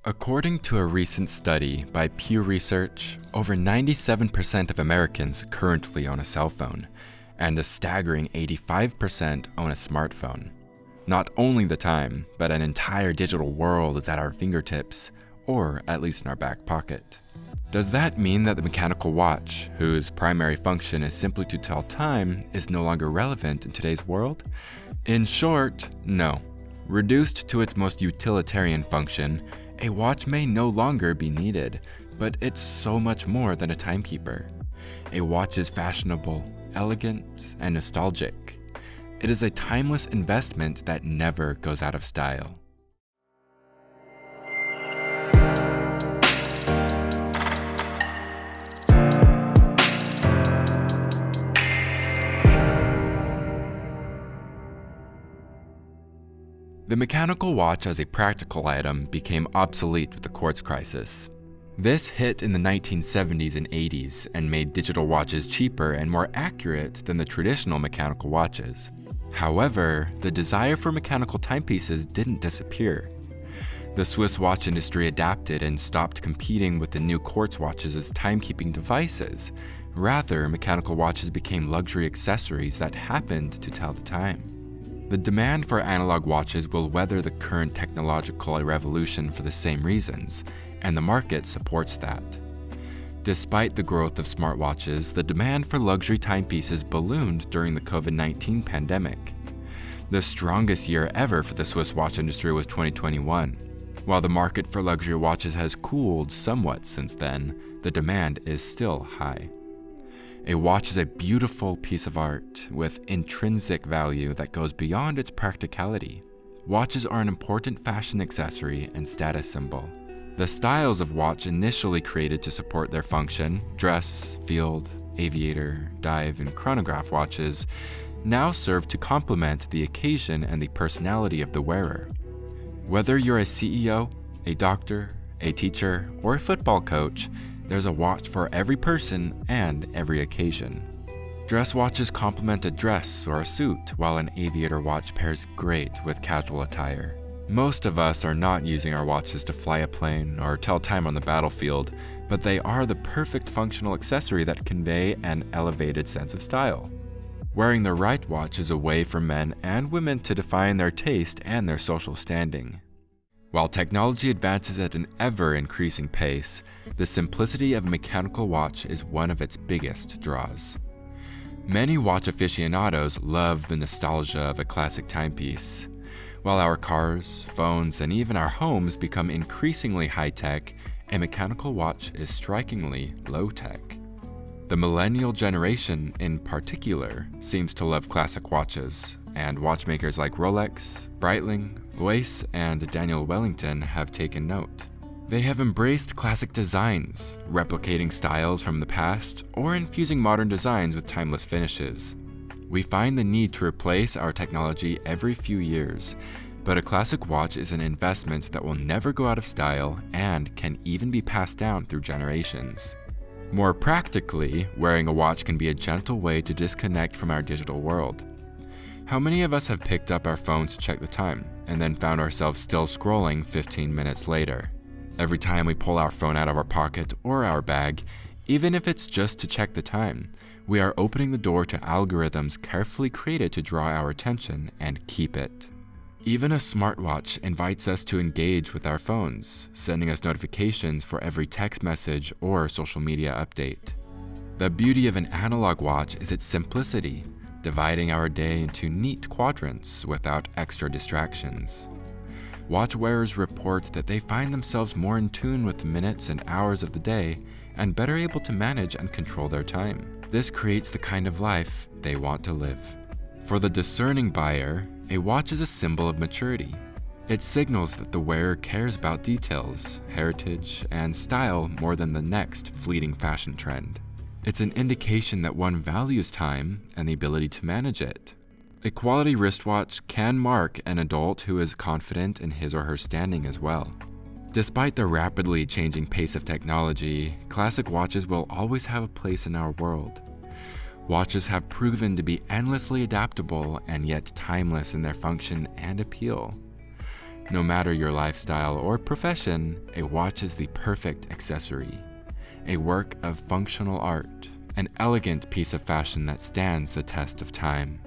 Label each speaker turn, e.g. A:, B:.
A: According to a recent study by Pew Research, over 97% of Americans currently own a cell phone, and a staggering 85% own a smartphone. Not only the time, but an entire digital world is at our fingertips, or at least in our back pocket. Does that mean that the mechanical watch, whose primary function is simply to tell time, is no longer relevant in today's world? In short, no. Reduced to its most utilitarian function, a watch may no longer be needed, but it's so much more than a timekeeper. A watch is fashionable, elegant, and nostalgic. It is a timeless investment that never goes out of style. The mechanical watch as a practical item became obsolete with the quartz crisis. This hit in the 1970s and 80s and made digital watches cheaper and more accurate than the traditional mechanical watches. However, the desire for mechanical timepieces didn't disappear. The Swiss watch industry adapted and stopped competing with the new quartz watches as timekeeping devices. Rather, mechanical watches became luxury accessories that happened to tell the time. The demand for analog watches will weather the current technological revolution for the same reasons, and the market supports that. Despite the growth of smartwatches, the demand for luxury timepieces ballooned during the COVID-19 pandemic. The strongest year ever for the Swiss watch industry was 2021. While the market for luxury watches has cooled somewhat since then, the demand is still high. A watch is a beautiful piece of art with intrinsic value that goes beyond its practicality. Watches are an important fashion accessory and status symbol. The styles of watch initially created to support their function, dress, field, aviator, dive, and chronograph watches, now serve to complement the occasion and the personality of the wearer. Whether you're a CEO, a doctor, a teacher, or a football coach, there's a watch for every person and every occasion. Dress watches complement a dress or a suit, while an aviator watch pairs great with casual attire. Most of us are not using our watches to fly a plane or tell time on the battlefield, but they are the perfect functional accessory that convey an elevated sense of style. Wearing the right watch is a way for men and women to define their taste and their social standing. While technology advances at an ever-increasing pace, the simplicity of a mechanical watch is one of its biggest draws. Many watch aficionados love the nostalgia of a classic timepiece. While our cars, phones, and even our homes become increasingly high-tech, a mechanical watch is strikingly low-tech. The millennial generation, in particular, seems to love classic watches, and watchmakers like Rolex, Breitling, Weiss, and Daniel Wellington have taken note. They have embraced classic designs, replicating styles from the past or infusing modern designs with timeless finishes. We find the need to replace our technology every few years, but a classic watch is an investment that will never go out of style and can even be passed down through generations. More practically, wearing a watch can be a gentle way to disconnect from our digital world. How many of us have picked up our phones to check the time, and then found ourselves still scrolling 15 minutes later? Every time we pull our phone out of our pocket or our bag, even if it's just to check the time, we are opening the door to algorithms carefully created to draw our attention and keep it. Even a smartwatch invites us to engage with our phones, sending us notifications for every text message or social media update. The beauty of an analog watch is its simplicity, dividing our day into neat quadrants without extra distractions. Watch wearers report that they find themselves more in tune with the minutes and hours of the day and better able to manage and control their time. This creates the kind of life they want to live. For the discerning buyer, a watch is a symbol of maturity. It signals that the wearer cares about details, heritage, and style more than the next fleeting fashion trend. It's an indication that one values time and the ability to manage it. A quality wristwatch can mark an adult who is confident in his or her standing as well. Despite the rapidly changing pace of technology, classic watches will always have a place in our world. Watches have proven to be endlessly adaptable and yet timeless in their function and appeal. No matter your lifestyle or profession, a watch is the perfect accessory. A work of functional art, an elegant piece of fashion that stands the test of time.